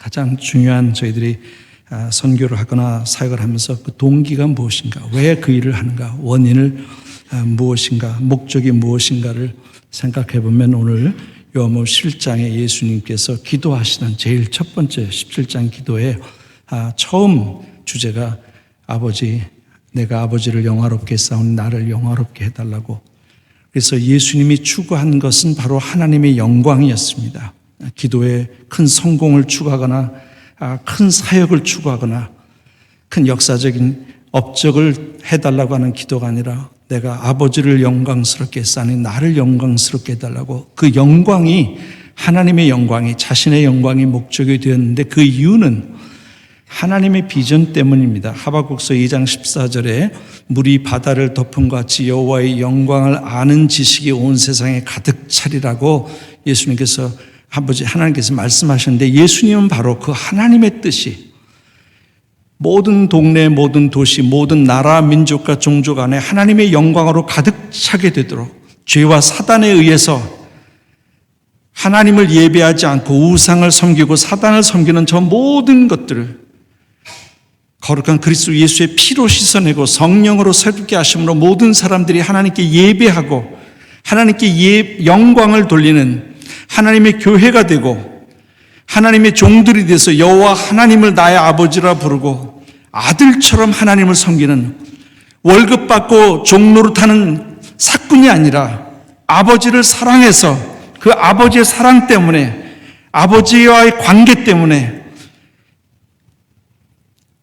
가장 중요한 저희들이 선교를 하거나 사역을 하면서 그 동기가 무엇인가, 왜 그 일을 하는가, 원인을 무엇인가, 목적이 무엇인가를 생각해 보면 오늘 요한복음 11장에 예수님께서 기도하시는 제일 첫 번째 17장 기도에 처음 주제가 아버지, 내가 아버지를 영화롭게 했사오니 나를 영화롭게 해달라고. 그래서 예수님이 추구한 것은 바로 하나님의 영광이었습니다. 기도에 큰 성공을 추구하거나 큰 사역을 추구하거나 큰 역사적인 업적을 해달라고 하는 기도가 아니라 내가 아버지를 영광스럽게 했사오니 나를 영광스럽게 해달라고. 그 영광이, 하나님의 영광이, 자신의 영광이 목적이 되었는데 그 이유는 하나님의 비전 때문입니다. 하박국서 2장 14절에 물이 바다를 덮은 것 같이 여호와의 영광을 아는 지식이 온 세상에 가득 차리라고 예수님께서 하나님께서 말씀하셨는데, 예수님은 바로 그 하나님의 뜻이 모든 동네, 모든 도시, 모든 나라, 민족과 종족 안에 하나님의 영광으로 가득 차게 되도록, 죄와 사단에 의해서 하나님을 예배하지 않고 우상을 섬기고 사단을 섬기는 저 모든 것들을 거룩한 그리스도 예수의 피로 씻어내고 성령으로 새롭게 하심으로 모든 사람들이 하나님께 예배하고 하나님께 영광을 돌리는 하나님의 교회가 되고 하나님의 종들이 돼서 여호와 하나님을 나의 아버지라 부르고 아들처럼 하나님을 섬기는, 월급 받고 종노릇하는 사꾼이 아니라 아버지를 사랑해서 그 아버지의 사랑 때문에, 아버지와의 관계 때문에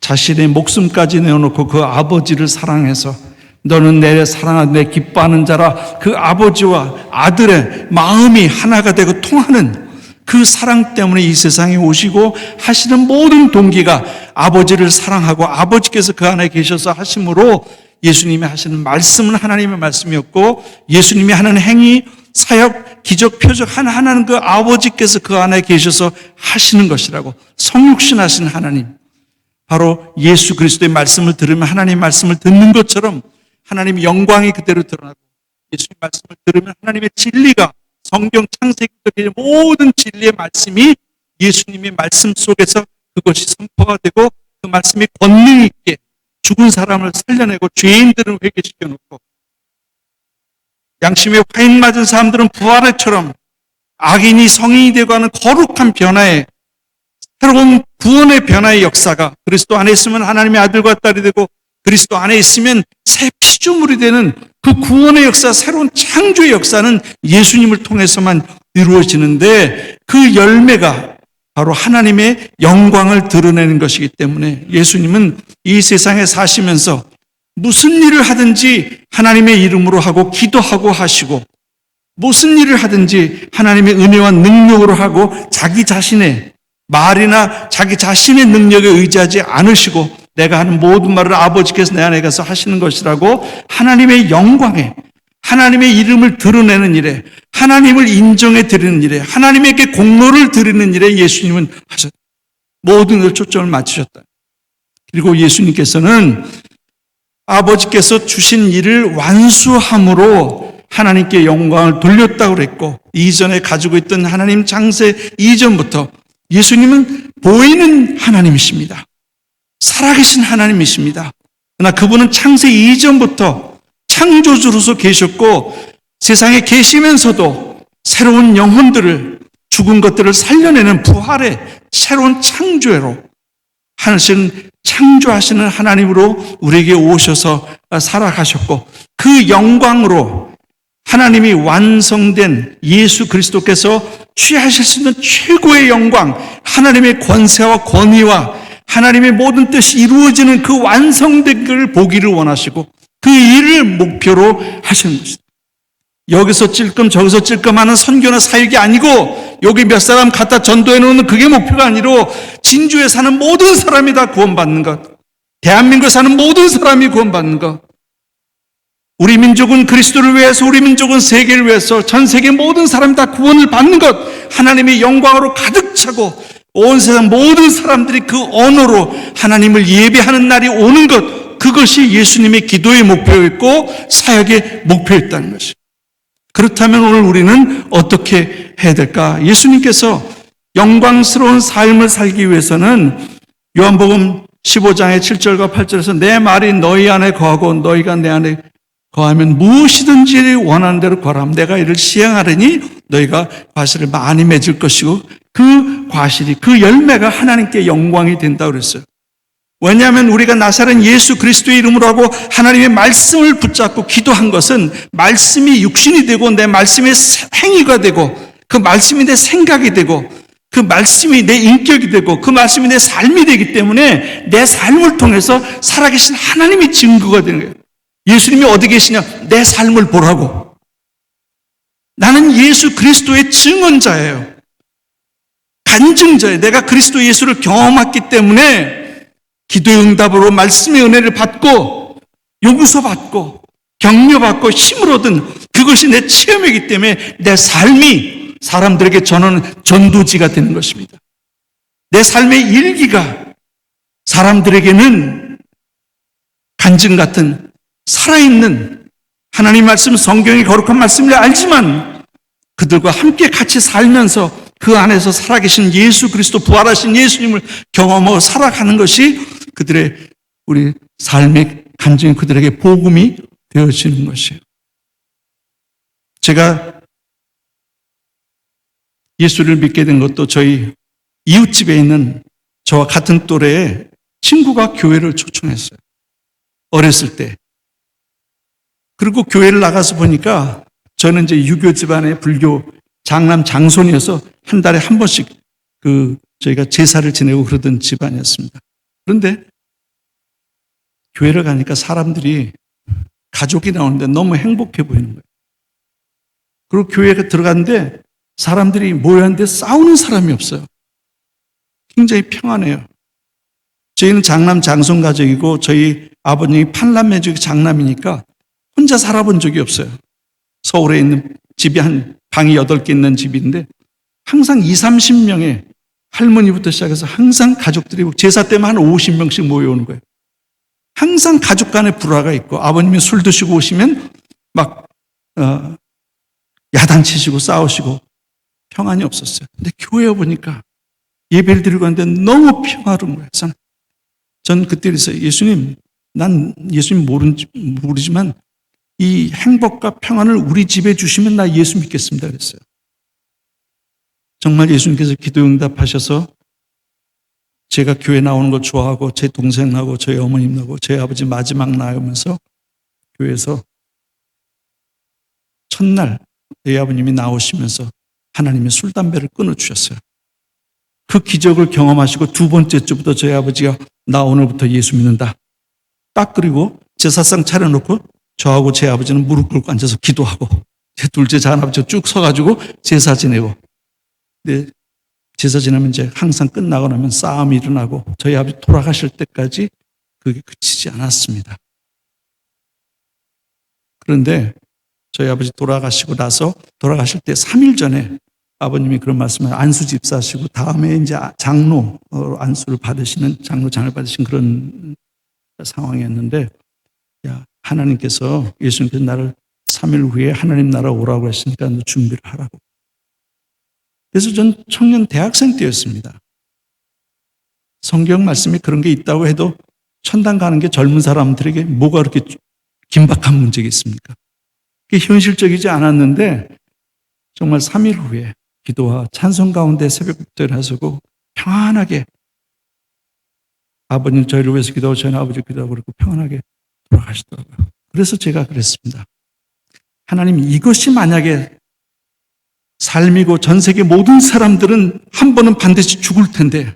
자신의 목숨까지 내어놓고 그 아버지를 사랑해서 너는 내 사랑하는 내 기뻐하는 자라, 그 아버지와 아들의 마음이 하나가 되고 통하는 그 사랑 때문에 이 세상에 오시고 하시는 모든 동기가 아버지를 사랑하고 아버지께서 그 안에 계셔서 하심으로 예수님이 하시는 말씀은 하나님의 말씀이었고 예수님이 하는 행위, 사역, 기적, 표적 하나하나는 그 아버지께서 그 안에 계셔서 하시는 것이라고. 성육신하신 하나님, 바로 예수 그리스도의 말씀을 들으면 하나님의 말씀을 듣는 것처럼 하나님의 영광이 그대로 드러나고, 예수님의 말씀을 들으면 하나님의 진리가, 성경 창세기부터 모든 진리의 말씀이 예수님의 말씀 속에서 그것이 선포가 되고 그 말씀이 권능 있게 죽은 사람을 살려내고 죄인들을 회개시켜놓고 양심에 화인 맞은 사람들은 부활처럼 악인이 성인이 되고 하는 거룩한 변화의, 새로운 구원의 변화의 역사가, 그리스도 안에 있으면 하나님의 아들과 딸이 되고 그리스도 안에 있으면 새 피조물이 되는 그 구원의 역사, 새로운 창조의 역사는 예수님을 통해서만 이루어지는데 그 열매가 바로 하나님의 영광을 드러내는 것이기 때문에 예수님은 이 세상에 사시면서 무슨 일을 하든지 하나님의 이름으로 하고 기도하고 하시고, 무슨 일을 하든지 하나님의 은혜와 능력으로 하고 자기 자신의 말이나 자기 자신의 능력에 의지하지 않으시고 내가 하는 모든 말을 아버지께서 내 안에 가서 하시는 것이라고 하나님의 영광에, 하나님의 이름을 드러내는 일에, 하나님을 인정해 드리는 일에, 하나님에게 공로를 드리는 일에 예수님은 하셨다. 모든 걸 초점을 맞추셨다. 그리고 예수님께서는 아버지께서 주신 일을 완수함으로 하나님께 영광을 돌렸다고 그랬고, 이전에 가지고 있던 하나님 창세 이전부터 예수님은 보이는 하나님이십니다. 살아계신 하나님이십니다. 그러나 그분은 창세 이전부터 창조주로서 계셨고 세상에 계시면서도 새로운 영혼들을, 죽은 것들을 살려내는 부활의 새로운 창조로 하신, 창조하시는 하나님으로 우리에게 오셔서 살아가셨고, 그 영광으로 하나님이 완성된 예수 그리스도께서 취하실 수 있는 최고의 영광, 하나님의 권세와 권위와 하나님의 모든 뜻이 이루어지는 그 완성된 것을 보기를 원하시고 그 일을 목표로 하시는 것입니다. 여기서 찔끔 저기서 찔끔 하는 선교나 사역이 아니고, 여기 몇 사람 갖다 전도해 놓는 그게 목표가 아니라 진주에 사는 모든 사람이 다 구원받는 것, 대한민국에 사는 모든 사람이 구원받는 것, 우리 민족은 그리스도를 위해서, 우리 민족은 세계를 위해서 전 세계 모든 사람이 다 구원을 받는 것, 하나님의 영광으로 가득 차고 온 세상 모든 사람들이 그 언어로 하나님을 예배하는 날이 오는 것, 그것이 예수님의 기도의 목표였고 사역의 목표였다는 것입니다. 그렇다면 오늘 우리는 어떻게 해야 될까? 예수님께서 영광스러운 삶을 살기 위해서는 요한복음 15장의 7절과 8절에서 내 말이 너희 안에 거하고 너희가 내 안에 거하면 무엇이든지 원하는 대로 구하라. 내가 이를 시행하려니 너희가 과실을 많이 맺을 것이고 그 과실이, 그 열매가 하나님께 영광이 된다고 그랬어요. 왜냐하면 우리가 나사렛 예수 그리스도의 이름으로 하고 하나님의 말씀을 붙잡고 기도한 것은 말씀이 육신이 되고 내 말씀의 행위가 되고 그 말씀이 내 생각이 되고 그 말씀이 내 인격이 되고 그 말씀이 내 삶이 되기 때문에 내 삶을 통해서 살아계신 하나님의 증거가 되는 거예요. 예수님이 어디 계시냐? 내 삶을 보라고. 나는 예수 그리스도의 증언자예요. 간증자예요. 내가 그리스도 예수를 경험했기 때문에 기도의 응답으로 말씀의 은혜를 받고 용서 받고 격려 받고 힘을 얻은 그것이 내 체험이기 때문에 내 삶이 사람들에게 전하는 전도지가 되는 것입니다. 내 삶의 일기가 사람들에게는 간증 같은 살아있는 하나님 말씀, 성경의 거룩한 말씀을 알지만 그들과 함께 같이 살면서 그 안에서 살아계신 예수 그리스도 부활하신 예수님을 경험하고 살아가는 것이 그들의 우리 삶의 간증이 그들에게 복음이 되어지는 것이에요. 제가 예수를 믿게 된 것도 저희 이웃집에 있는 저와 같은 또래의 친구가 교회를 초청했어요. 어렸을 때. 그리고 교회를 나가서 보니까 저는 이제 유교 집안의 불교 장남 장손이어서 한 달에 한 번씩 저희가 제사를 지내고 그러던 집안이었습니다. 그런데 교회를 가니까 사람들이 가족이 나오는데 너무 행복해 보이는 거예요. 그리고 교회에 들어갔는데 사람들이 모였는데 싸우는 사람이 없어요. 굉장히 평안해요. 저희는 장남 장손 가족이고 저희 아버님이 판남매족 장남이니까 혼자 살아본 적이 없어요. 서울에 있는 집이 한 방이 8개 있는 집인데 항상 20, 30명의 할머니부터 시작해서 항상 가족들이 제사 때문에 한 50명씩 모여오는 거예요. 항상 가족 간에 불화가 있고 아버님이 술 드시고 오시면 막 야단치시고 싸우시고 평안이 없었어요. 근데 교회에 보니까 예배를 드리고 하는데 너무 평화로운 거예요. 전 그때 그랬어요. 예수님, 난 예수님 모르지만 이 행복과 평안을 우리 집에 주시면 나 예수 믿겠습니다 그랬어요. 정말 예수님께서 기도 응답하셔서 제가 교회 나오는 거 좋아하고 제 동생 나고 저희 어머님 나고 저희 아버지 마지막 나오면서 교회에서 첫날 저희 아버님이 나오시면서 하나님의 술, 담배를 끊어주셨어요. 그 기적을 경험하시고 두 번째 주부터 저희 아버지가 나 오늘부터 예수 믿는다. 딱 그리고 제사상 차려놓고 저하고 제 아버지는 무릎 꿇고 앉아서 기도하고 제 둘째 장아버지가 쭉 서가지고 제사 지내고 근데 제사 지나면 이제 항상 끝나고 나면 싸움이 일어나고 저희 아버지 돌아가실 때까지 그게 그치지 않았습니다. 그런데 저희 아버지 돌아가시고 나서 돌아가실 때 3일 전에 아버님이 그런 말씀을 안수 집사시고 다음에 이제 장로 안수를 받으시는 장로장을 받으신 그런 상황이었는데 야 하나님께서 예수님께서 나를 3일 후에 하나님 나라 오라고 했으니까 너 준비를 하라고. 그래서 전 청년 대학생 때였습니다. 성경 말씀에 그런 게 있다고 해도 천당 가는 게 젊은 사람들에게 뭐가 그렇게 긴박한 문제가 있습니까? 그게 현실적이지 않았는데 정말 3일 후에 기도와 찬송 가운데 새벽부터 일어나서고 평안하게 아버님 저희를 위해서 기도하고 저희는 아버지 기도하고 그렇고 평안하게 돌아가시더라고요. 그래서 제가 그랬습니다. 하나님 이것이 만약에 삶이고 전 세계 모든 사람들은 한 번은 반드시 죽을 텐데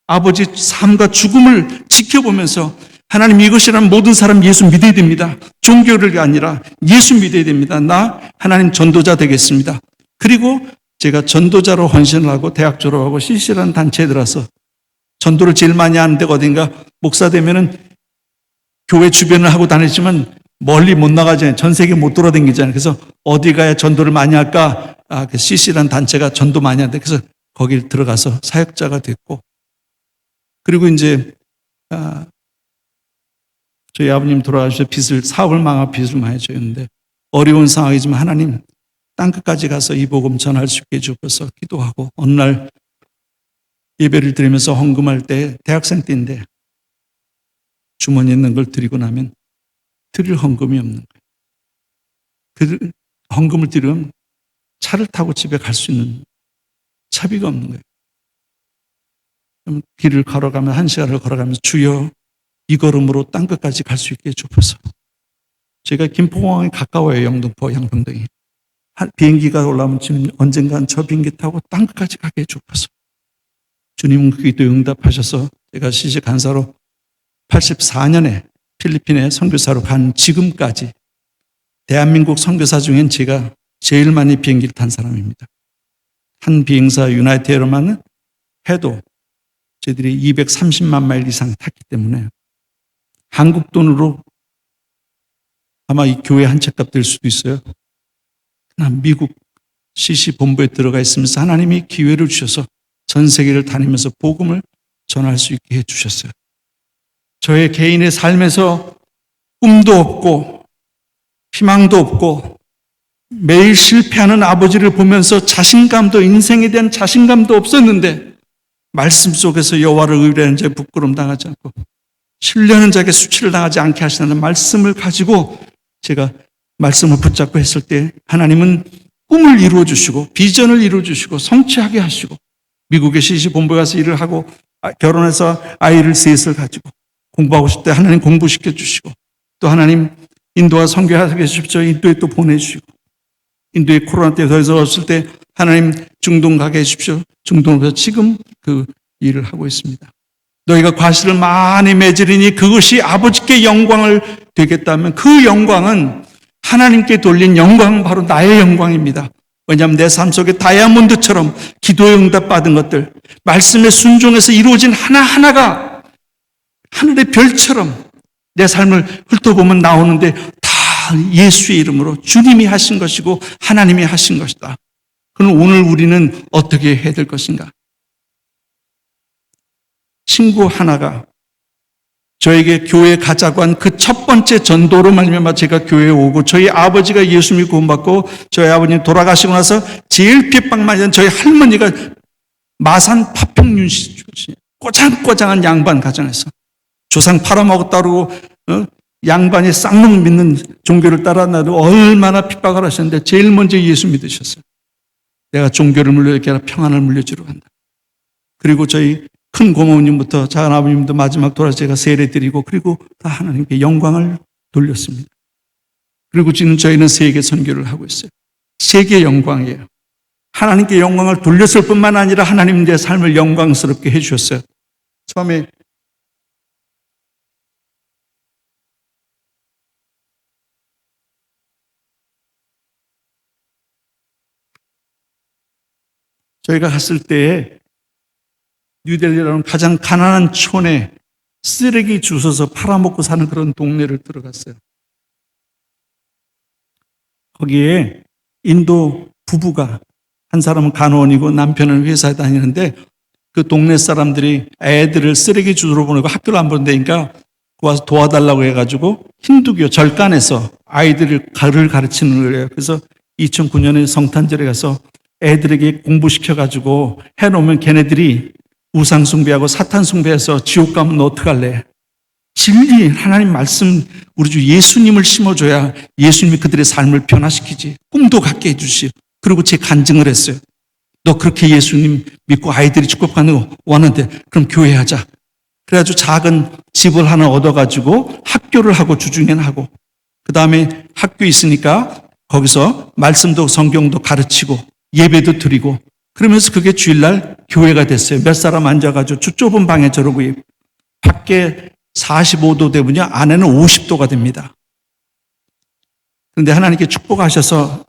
아버지 삶과 죽음을 지켜보면서 하나님 이것이라면 모든 사람 예수 믿어야 됩니다. 종교를 아니라 예수 믿어야 됩니다. 나 하나님 전도자 되겠습니다. 그리고 제가 전도자로 헌신을 하고 대학 졸업하고 CC라는 단체에 들어서 전도를 제일 많이 하는 데가 어딘가 목사 되면은 교회 주변을 하고 다니지만 멀리 못 나가잖아요. 전 세계 못 돌아다니잖아요. 그래서 어디 가야 전도를 많이 할까? 그 CC라는 단체가 전도 많이 하는데 그래서 거길 들어가서 사역자가 됐고 그리고 이제 저희 아버님 돌아가셔서 사업을 망하고 빚을 많이 졌는데 어려운 상황이지만 하나님 땅끝까지 가서 이 복음 전할 수 있게 해주셔서 기도하고 어느 날 예배를 드리면서 헌금할 때 대학생 때인데 주머니에 있는 걸 드리고 나면 드릴 헌금이 없는 거예요. 헌금을 드리면 차를 타고 집에 갈 수 있는 차비가 없는 거예요. 그럼 길을 걸어가면 1시간을 걸어가면서 주여 이 걸음으로 땅 끝까지 갈 수 있게 해주옵소서. 제가 김포공항에 가까워요. 영등포 양평동이. 비행기가 올라오면 지금 언젠간 저 비행기 타고 땅 끝까지 가게 해주옵소서. 주님은 그 기도에 응답하셔서 제가 시직 간사로 84년에 필리핀에 선교사로 간 지금까지 대한민국 선교사 중엔 제가 제일 많이 비행기를 탄 사람입니다. 한 비행사 유나이티드 에어로만은 해도 저희들이 230만 마일 이상 탔기 때문에 한국 돈으로 아마 이 교회 한 채값 될 수도 있어요. 미국 CC 본부에 들어가 있으면서 하나님이 기회를 주셔서 전 세계를 다니면서 복음을 전할 수 있게 해주셨어요. 저의 개인의 삶에서 꿈도 없고 희망도 없고 매일 실패하는 아버지를 보면서 자신감도 인생에 대한 자신감도 없었는데 말씀 속에서 여호와를 의뢰하는 자에 부끄러움 당하지 않고 신뢰하는 자에게 수치를 당하지 않게 하시는 말씀을 가지고 제가 말씀을 붙잡고 했을 때 하나님은 꿈을 이루어 주시고 비전을 이루어 주시고 성취하게 하시고 미국의 CC 본부에 가서 일을 하고 결혼해서 아이를 셋을 가지고 공부하고 싶을 때 하나님 공부시켜 주시고 또 하나님 인도와 선교하게 해주십시오. 인도에 또 보내주시고 인도에 코로나 때 더 이상 없을 때 하나님 중동 가게 해주십시오. 중동에서 지금 그 일을 하고 있습니다. 너희가 과실을 많이 맺으리니 그것이 아버지께 영광을 되겠다면 그 영광은 하나님께 돌린 영광은 바로 나의 영광입니다. 왜냐하면 내 삶 속에 다이아몬드처럼 기도에 응답받은 것들, 말씀에 순종해서 이루어진 하나하나가 하늘의 별처럼 내 삶을 훑어보면 나오는데 다 예수의 이름으로 주님이 하신 것이고 하나님이 하신 것이다. 그럼 오늘 우리는 어떻게 해야 될 것인가? 친구 하나가 저에게 교회 가자고 한 그 첫 번째 전도로 말미암아 제가 교회에 오고 저희 아버지가 예수 믿고 구원받고 저희 아버님 돌아가시고 나서 제일 핍박맞은 저희 할머니가 마산 파평윤 씨 꼬장꼬장한 양반 가정에서 조상 팔아먹었다고 양반이 쌍놈 믿는 종교를 따라나도 얼마나 핍박을 하셨는데 제일 먼저 예수 믿으셨어요. 내가 종교를 물려줄 게 아니라 평안을 물려주러 간다. 그리고 저희 큰 고모님부터 작은 아버님도 마지막 돌아서 제가 세례드리고 그리고 다 하나님께 영광을 돌렸습니다. 그리고 지금 저희는 세계 선교를 하고 있어요. 세계 영광이에요. 하나님께 영광을 돌렸을 뿐만 아니라 하나님 내 삶을 영광스럽게 해주셨어요. 처음에 저희가 갔을 때에 뉴델리라는 가장 가난한 촌에 쓰레기 주워서 팔아먹고 사는 그런 동네를 들어갔어요. 거기에 인도 부부가 한 사람은 간호원이고 남편은 회사에 다니는데 그 동네 사람들이 애들을 쓰레기 주우러 보내고 학교를 안 보낸다니까 와서 도와달라고 해가지고 힌두교 절간에서 아이들을 가르치는 거예요. 그래서 2009년에 성탄절에 가서 애들에게 공부시켜가지고 해놓으면 걔네들이 우상 숭배하고 사탄 숭배해서 지옥 가면 너 어떡할래? 진리 하나님 말씀 우리 주 예수님을 심어줘야 예수님이 그들의 삶을 변화시키지. 꿈도 갖게 해주시. 그리고 제 간증을 했어요. 너 그렇게 예수님 믿고 아이들이 축복하는 거 원하는데 그럼 교회하자. 그래가지고 작은 집을 하나 얻어가지고 학교를 하고 주중에는 하고 그 다음에 학교 있으니까 거기서 말씀도 성경도 가르치고 예배도 드리고 그러면서 그게 주일날 교회가 됐어요. 몇 사람 앉아가지고 좁은 방에 저러고 밖에 45도 되면요 안에는 50도가 됩니다. 그런데 하나님께 축복하셔서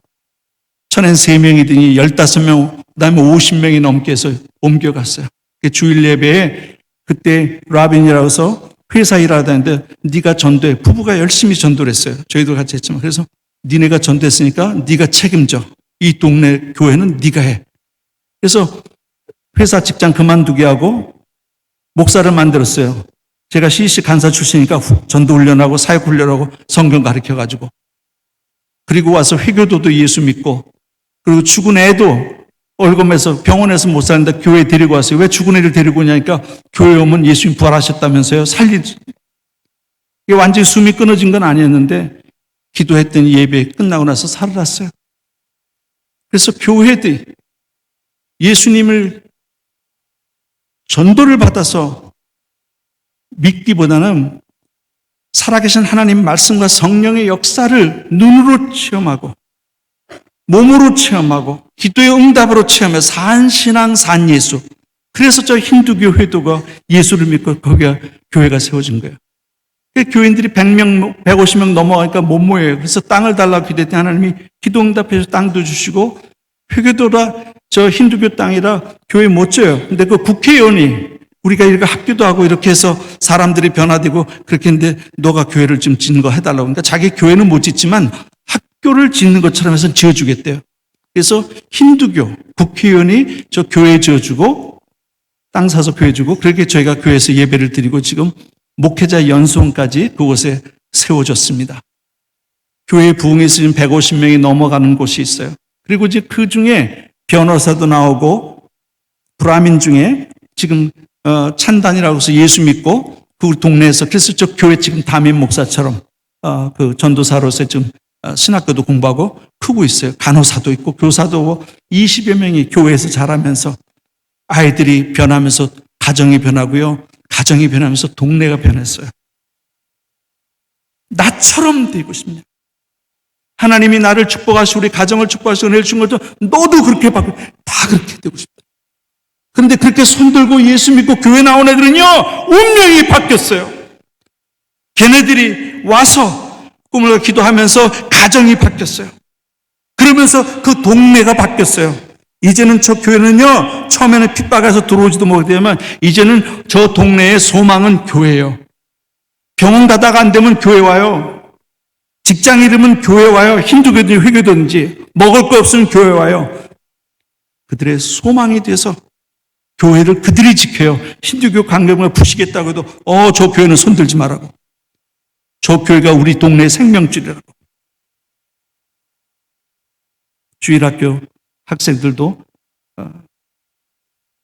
천엔 3명이더니 15명 그 다음에 50명이 넘게 해서 옮겨갔어요. 주일 예배에 그때 라빈이라고 해서 회사 일하다는데 네가 전도해. 부부가 열심히 전도를 했어요. 저희도 같이 했지만 그래서 니네가 전도했으니까 네가 책임져. 이 동네 교회는 네가 해. 그래서 회사 직장 그만두게 하고 목사를 만들었어요. 제가 CC 간사 출신이니까 전도 훈련하고 사역 훈련하고 성경 가르쳐가지고 그리고 와서 회교도도 예수 믿고 그리고 죽은 애도 월급에서 병원에서 못 사는데 교회 데리고 왔어요. 왜 죽은 애를 데리고 오냐니까 교회 오면 예수님 부활하셨다면서요. 이게 완전히 숨이 끊어진 건 아니었는데 기도했더니 예배 끝나고 나서 살아났어요. 그래서 교회들이 예수님을 전도를 받아서 믿기보다는 살아계신 하나님 말씀과 성령의 역사를 눈으로 체험하고 몸으로 체험하고 기도의 응답으로 체험해 산 신앙 산 예수. 그래서 저 힌두교 회도가 예수를 믿고 거기가 교회가 세워진 거예요. 교인들이 100명, 150명 넘어가니까 못 모여요. 그래서 땅을 달라고 기도했더니 하나님이 기도 응답해서 땅도 주시고 회교도라 저 힌두교 땅이라 교회 못 져요. 근데 그 국회의원이 우리가 이렇게 학교도 하고 이렇게 해서 사람들이 변화되고 그렇게 했는데 너가 교회를 좀 짓는 거 해달라고. 그러니까 자기 교회는 못 짓지만 학교를 짓는 것처럼 해서 지어주겠대요. 그래서 힌두교 국회의원이 저 교회 지어주고 땅 사서 교회 주고 그렇게 저희가 교회에서 예배를 드리고 지금 목회자 연수원까지 그곳에 세워졌습니다. 교회 부흥에 쓰인 150명이 넘어가는 곳이 있어요. 그리고 이제 그 중에 변호사도 나오고 브라민 중에 지금 찬단이라고 해서 예수 믿고 그 동네에서 그래서 저 교회 지금 담임 목사처럼 그 전도사로서 지금 신학교도 공부하고 크고 있어요. 간호사도 있고 교사도 20여 명이 교회에서 자라면서 아이들이 변하면서 가정이 변하고요. 가정이 변하면서 동네가 변했어요. 나처럼 되고 싶냐. 하나님이 나를 축복하시고 우리 가정을 축복하시고 은혜를 준 것도 너도 그렇게 받고 다 그렇게 되고 싶다. 그런데 그렇게 손들고 예수 믿고 교회 나온 애들은요 운명이 바뀌었어요. 걔네들이 와서 꿈을 기도하면서 가정이 바뀌었어요. 그러면서 그 동네가 바뀌었어요. 이제는 저 교회는요 처음에는 핍박해서 들어오지도 못하지만 이제는 저 동네의 소망은 교회예요. 병원 가다가 안 되면 교회 와요. 직장 잃으면 교회 와요. 힌두교든지 회교든지 먹을 거 없으면 교회 와요. 그들의 소망이 돼서 교회를 그들이 지켜요. 힌두교 강령을 부시겠다고 해도 저 교회는 손들지 말라고. 저 교회가 우리 동네의 생명줄이라고. 주일학교 학생들도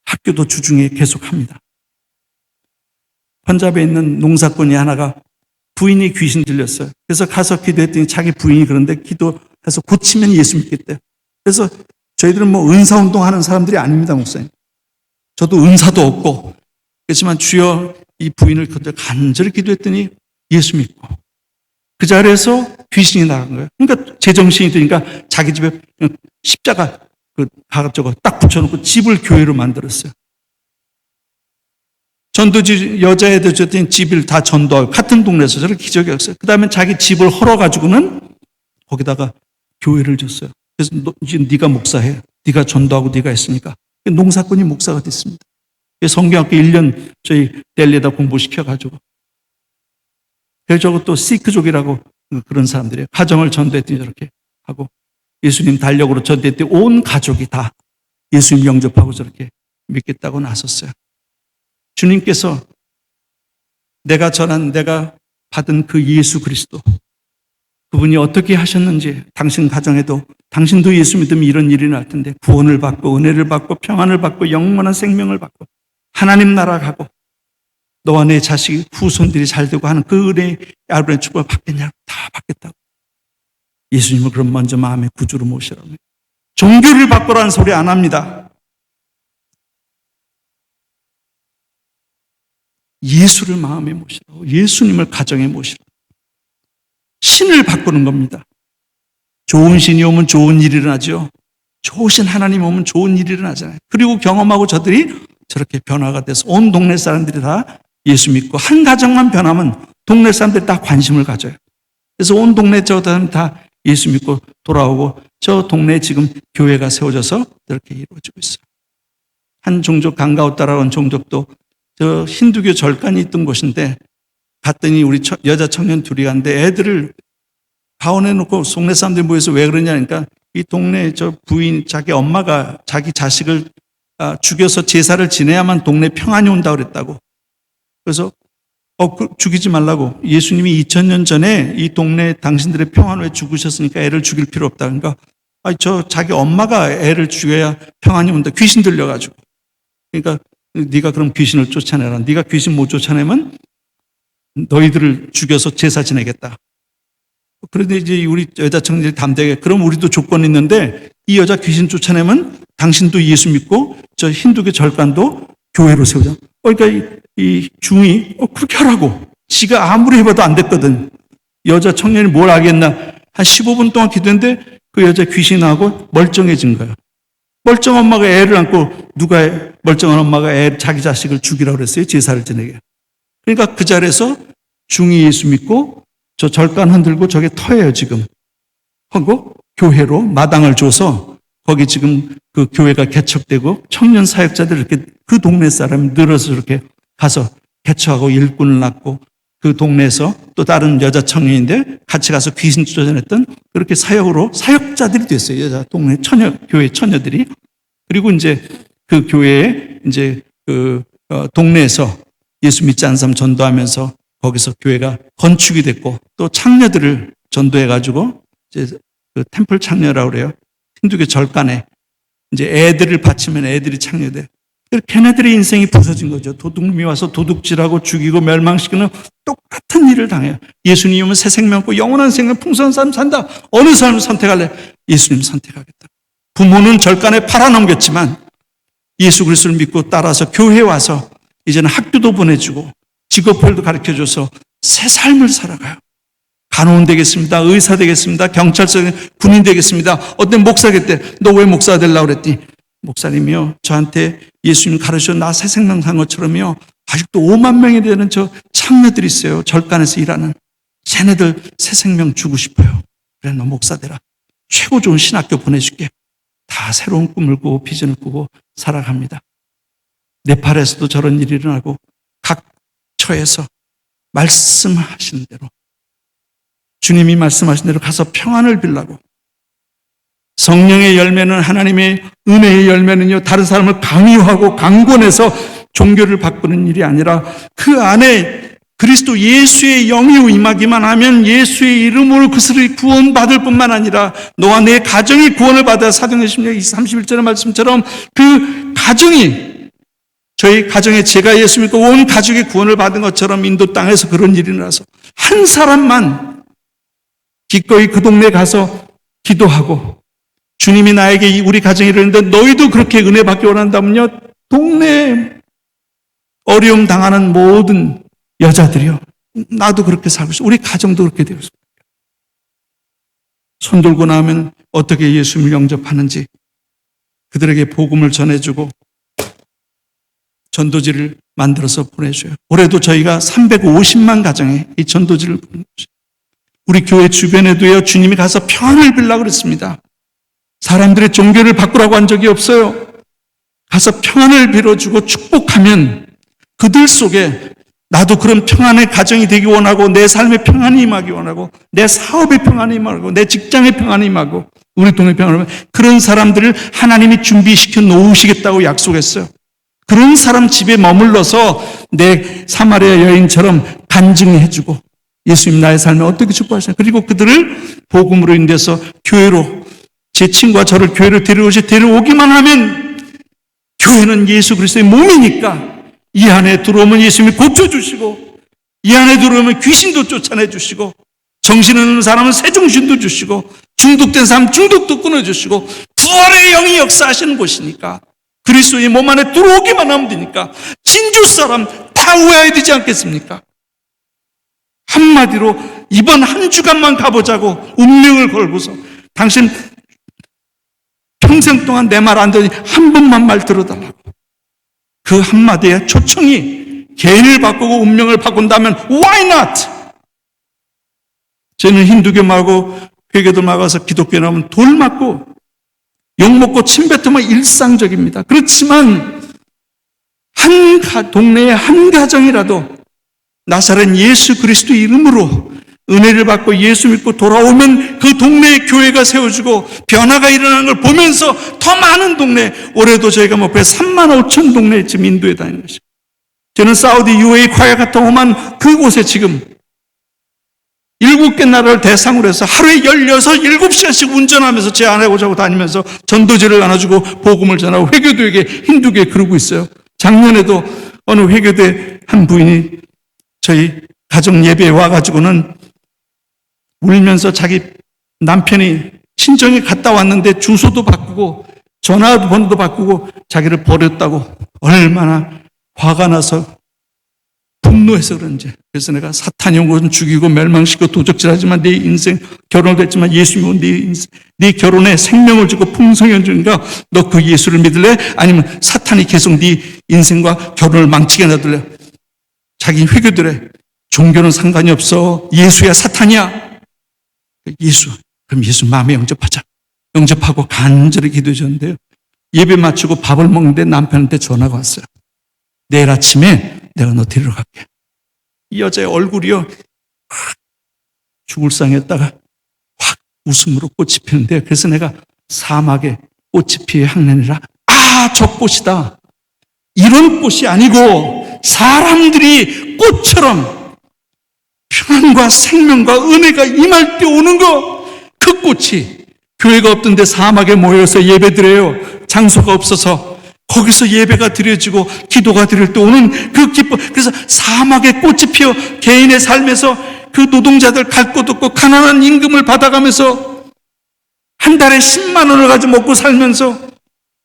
학교도 주중에 계속합니다. 펀잡에 있는 농사꾼이 하나가 부인이 귀신 들렸어요. 그래서 가서 기도했더니 자기 부인이 그런데 기도해서 고치면 예수 믿겠대요. 그래서 저희들은 뭐 은사운동 하는 사람들이 아닙니다, 목사님. 저도 은사도 없고 그렇지만 주여 이 부인을 간절히 기도했더니 예수 믿고 그 자리에서 귀신이 나간 거예요. 그러니까 제정신이 드니까 자기 집에 십자가 저거 딱 붙여놓고 집을 교회로 만들었어요. 전도지 여자애들 줬더니 집을 다 전도하고 같은 동네에서 저렇게 기적이 없어요. 그 다음에 자기 집을 헐어가지고는 거기다가 교회를 줬어요. 그래서 이제 네가 목사해. 네가 전도하고 네가 했으니까. 농사꾼이 목사가 됐습니다. 성경학교 1년 저희 델리에다 공부시켜가지고. 그래서 저거 또 시크족이라고 그런 사람들이에요. 가정을 전도했더니 저렇게 하고 예수님 달력으로 전도했더니 온 가족이 다 예수님 영접하고 저렇게 믿겠다고 나섰어요. 주님께서 내가 받은 그 예수 그리스도 그분이 어떻게 하셨는지 당신 가정에도 당신도 예수 믿으면 이런 일이 날 텐데 구원을 받고 은혜를 받고 평안을 받고 영원한 생명을 받고 하나님 나라 가고 너와 내 자식 후손들이 잘 되고 하는 그 은혜의 아브라함의 축복을 받겠냐고 다 받겠다고. 예수님을 그럼 먼저 마음의 구주로 모시라고. 종교를 바꾸라는 소리 안 합니다. 예수를 마음에 모시라고. 예수님을 가정에 모시라고. 신을 바꾸는 겁니다. 좋은 신이 오면 좋은 일이 일어나죠. 좋으신 하나님 오면 좋은 일이 일어나잖아요. 그리고 경험하고 저들이 저렇게 변화가 돼서 온 동네 사람들이 다 예수 믿고 한 가정만 변하면 동네 사람들이 다 관심을 가져요. 그래서 온 동네 저들 다 예수 믿고 돌아오고 저 동네에 지금 교회가 세워져서 이렇게 이루어지고 있어요. 한 종족 강가오따라는 종족도 저 힌두교 절간이 있던 곳인데 갔더니 우리 여자 청년 둘이 갔는데 애들을 가온해 놓고 동네 사람들이 모여서 왜 그러냐니까 이 동네 저 부인 자기 엄마가 자기 자식을 죽여서 제사를 지내야만 동네 평안이 온다고 그랬다고. 그래서 죽이지 말라고. 예수님이 2000년 전에 이 동네 당신들의 평안을 위해 죽으셨으니까 애를 죽일 필요 없다. 그러니까 자기 엄마가 애를 죽여야 평안이 온다. 귀신 들려가지고. 그러니까 네가 그럼 귀신을 쫓아내라. 네가 귀신 못 쫓아내면 너희들을 죽여서 제사 지내겠다. 그런데 이제 우리 여자 청년들이 담대하게, 그럼 우리도 조건이 있는데 이 여자 귀신 쫓아내면 당신도 예수 믿고 저 힌두교 절간도 교회로 세우자. 그러니까 이 중이 그렇게 하라고. 지가 아무리 해봐도 안 됐거든. 여자 청년이 뭘 알겠나. 한 15분 동안 기도했는데 그 여자 귀신이 나고 멀쩡해진 거예요. 멀쩡한 엄마가 애를 안고, 누가 멀쩡한 엄마가 자기 자식을 죽이라고 그랬어요? 제사를 지내게. 그러니까 그 자리에서 중이 예수 믿고 저 절간 흔들고 저게 터예요 지금. 하고 교회로 마당을 줘서 거기 지금 그 교회가 개척되고 청년 사역자들 이렇게 그 동네 사람이 늘어서 이렇게 가서 개척하고 일꾼을 낳고, 그 동네에서 또 다른 여자 청년인데 같이 가서 귀신 쫓아냈던 그렇게 사역자들이 됐어요. 여자 동네 교회 처녀들이. 그리고 이제 그 교회에 이제 동네에서 예수 믿지 않는 사람 전도하면서 거기서 교회가 건축이 됐고, 또 창녀들을 전도해가지고 이제 그 템플 창녀라고 그래요. 힌두교 절간에 이제 애들을 바치면 애들이 창녀돼. 걔네들의 인생이 부서진 거죠. 도둑놈이 와서 도둑질하고 죽이고 멸망시키는 똑같은 일을 당해요. 예수님 오면 새 생명 없고 영원한 생명, 풍성한 삶 산다. 어느 삶을 선택할래? 예수님 선택하겠다. 부모는 절간에 팔아넘겼지만 예수 그리스도를 믿고 따라서 교회에 와서 이제는 학교도 보내주고 직업별도 가르쳐줘서 새 삶을 살아가요. 간호원 되겠습니다. 의사 되겠습니다. 경찰서, 군인 되겠습니다. 어떤 목사겠대. 너 왜 목사가 되려고 그랬더니, 목사님이요, 저한테 예수님 가르쳐 나 새 생명 산 것처럼요, 아직도 5만 명이 되는 저 창녀들이 있어요. 절간에서 일하는. 쟤네들 새 생명 주고 싶어요. 그래, 너 목사 되라. 최고 좋은 신학교 보내줄게. 다 새로운 꿈을 꾸고 비전을 꾸고 살아갑니다. 네팔에서도 저런 일이 일어나고 각 처에서 말씀하시는 대로, 주님이 말씀하신 대로 가서 평안을 빌라고. 성령의 열매는, 하나님의 은혜의 열매는요, 다른 사람을 강요하고 강권해서 종교를 바꾸는 일이 아니라 그 안에 그리스도 예수의 영이 임하기만 하면 예수의 이름으로 그들이 구원받을 뿐만 아니라 너와 내 가정이 구원을 받아, 사도행전 16장 31절의 말씀처럼 그 가정이, 저희 가정에 제가 예수 믿고 온 가족이 구원을 받은 것처럼 인도 땅에서 그런 일이 일어나서 한 사람만 기꺼이 그 동네에 가서 기도하고, 주님이 나에게 우리 가정에 이르는데 너희도 그렇게 은혜 받기 원한다면요, 동네에 어려움 당하는 모든 여자들이요, 나도 그렇게 살고 싶어. 우리 가정도 그렇게 되고 싶어요. 손 들고 나면 어떻게 예수님을 영접하는지 그들에게 복음을 전해주고 전도지를 만들어서 보내줘요. 올해도 저희가 350만 가정에 이 전도지를 보내줘요. 우리 교회 주변에도요, 주님이 가서 평안을 빌라고 그랬습니다. 사람들의 종교를 바꾸라고 한 적이 없어요. 가서 평안을 빌어주고 축복하면 그들 속에 나도 그런 평안의 가정이 되기 원하고, 내 삶의 평안이 임하기 원하고, 내 사업의 평안이 임하고, 내 직장의 평안이 임하고, 우리 동네 평안이 임하고, 그런 사람들을 하나님이 준비시켜 놓으시겠다고 약속했어요. 그런 사람 집에 머물러서 내 사마리아 여인처럼 간증해주고, 예수님 나의 삶에 어떻게 축복하시나, 그리고 그들을 복음으로 인해서 교회로, 제 친구가 저를 교회로 데려오기만 하면, 교회는 예수 그리스도의 몸이니까 이 안에 들어오면 예수님이 고쳐주시고, 이 안에 들어오면 귀신도 쫓아내주시고, 정신없는 사람은 새 정신도 주시고, 중독된 사람 중독도 끊어주시고, 부활의 영이 역사하시는 곳이니까 그리스도의 몸 안에 들어오기만 하면 되니까 진주 사람 다 오해해야 되지 않겠습니까? 한마디로 이번 한 주간만 가보자고 운명을 걸고서, 당신 평생 동안 내 말 안 듣니 한 번만 말 들어달라고. 그 한마디의 초청이 개인을 바꾸고 운명을 바꾼다면 why not? 저는 힌두교 말고 회계도 막아서 기독교에 나오면 돌 맞고 욕먹고 침뱉으면 일상적입니다. 그렇지만 한 동네의 한 가정이라도 나사렛 예수 그리스도 이름으로 은혜를 받고 예수 믿고 돌아오면 그 동네에 교회가 세워지고 변화가 일어나는 걸 보면서 더 많은 동네, 올해도 저희가 목표에 3만 5천 동네에 지금 인도에 다니는 것이죠. 저는 사우디 UAE 과야 같은 오만 그곳에 지금 7개 나라를 대상으로 해서 하루에 7시간씩 운전하면서 제 아내하고 자고 다니면서 전도지를 나눠주고 복음을 전하고 회교도에게 힌두교에 그러고 있어요. 작년에도 어느 회교대 한 부인이 저희 가정 예배에 와가지고는 울면서 자기 남편이 친정에 갔다 왔는데 주소도 바꾸고 전화번호도 바꾸고 자기를 버렸다고 얼마나 화가 나서 분노해서 그런지. 그래서 내가 사탄이 온 것은 죽이고 멸망시키고 도적질하지만 네 인생 결혼을 했지만 예수 믿고 네 결혼에 생명을 주고 풍성을 주니까 너 그 예수를 믿을래? 아니면 사탄이 계속 네 인생과 결혼을 망치게 놔둘래? 자기 회교들의 종교는 상관이 없어. 예수야 사탄이야. 예수. 그럼 예수 마음에 영접하자. 영접하고 간절히 기도해 줬는데요. 예배 마치고 밥을 먹는데 남편한테 전화가 왔어요. 내일 아침에 내가 너 데리러 갈게. 이 여자의 얼굴이요. 죽을 상했다가 확 웃음으로 꽃이 피는데 그래서 내가 사막에 꽃이 피의 향년이라 저 꽃이다. 이런 꽃이 아니고 사람들이 꽃처럼 평안과 생명과 은혜가 임할 때 오는 거. 그 꽃이 교회가 없던데 사막에 모여서 예배드려요. 장소가 없어서 거기서 예배가 드려지고 기도가 드릴 때 오는 그 기쁨. 그래서 사막에 꽃이 피어 개인의 삶에서 그 노동자들 갈 곳 없고 가난한 임금을 받아가면서 한 달에 10만 원을 가지고 먹고 살면서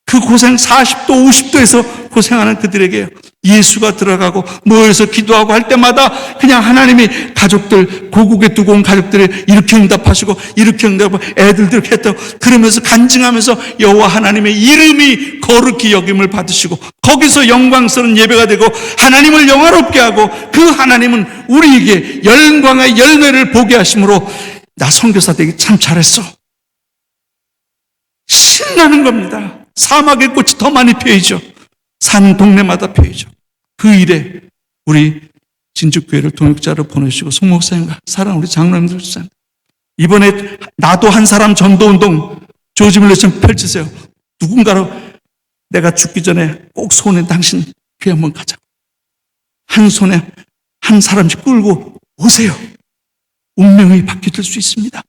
그 고생 40도 50도에서 고생하는 그들에게 예수가 들어가고 모여서 기도하고 할 때마다 그냥 하나님이 가족들 고국에 두고 온 가족들을 이렇게 응답하시고 이렇게 응답하고 애들도 이렇게 했다고 그러면서 간증하면서 여호와 하나님의 이름이 거룩히 여김을 받으시고 거기서 영광스러운 예배가 되고 하나님을 영화롭게 하고 그 하나님은 우리에게 영광의 열매를 보게 하심으로 나 선교사 되기 참 잘했어. 신나는 겁니다. 사막의 꽃이 더 많이 피어있죠. 산 동네마다 피어있죠. 그 일에 우리 진주교회를 동역자로 보내주시고 송 목사님과 사랑 우리 장로님들 주세요. 이번에 나도 한 사람 전도운동 조지 밀러 좀 펼치세요. 누군가로 내가 죽기 전에 꼭 손에 당신 교회 한번 가자. 한 손에 한 사람씩 끌고 오세요. 운명이 바뀌어질 수 있습니다.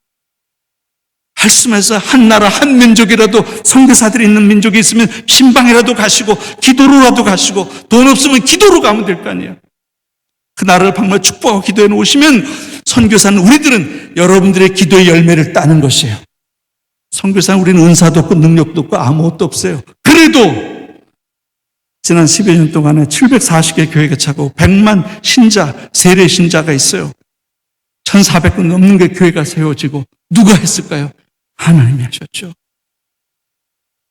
말씀에서 한 나라 한 민족이라도 선교사들이 있는 민족이 있으면 신방이라도 가시고 기도로라도 가시고 돈 없으면 기도로 가면 될 거 아니에요. 그 나라를 방문 축복하고 기도해 놓으시면 선교사는 우리들은 여러분들의 기도의 열매를 따는 것이에요. 선교사는 우리는 은사도 없고 능력도 없고 아무것도 없어요. 그래도 지난 10여 년 동안에 740개 교회가 차고 100만 신자, 세례 신자가 있어요. 1,400건 넘는 게 교회가 세워지고 누가 했을까요? 하나님이 하셨죠.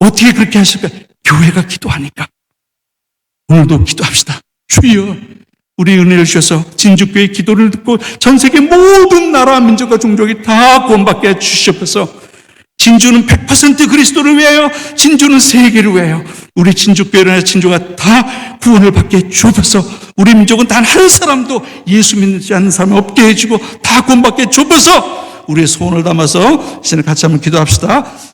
어떻게 그렇게 하실까요? 교회가 기도하니까. 오늘도 기도합시다. 주여 우리 은혜를 주셔서 진주교회의 기도를 듣고 전 세계 모든 나라 민족과 종족이 다 구원받게 해주시옵소서. 진주는 100% 그리스도를 위하여 진주는 세계를 위하여 우리 진주교회나 진주가 다 구원을 받게 해주옵소서. 우리 민족은 단 한 사람도 예수 믿지 않는 사람 없게 해주고 다 구원받게 해주옵소서. 우리의 소원을 담아서 이제는 같이 한번 기도합시다.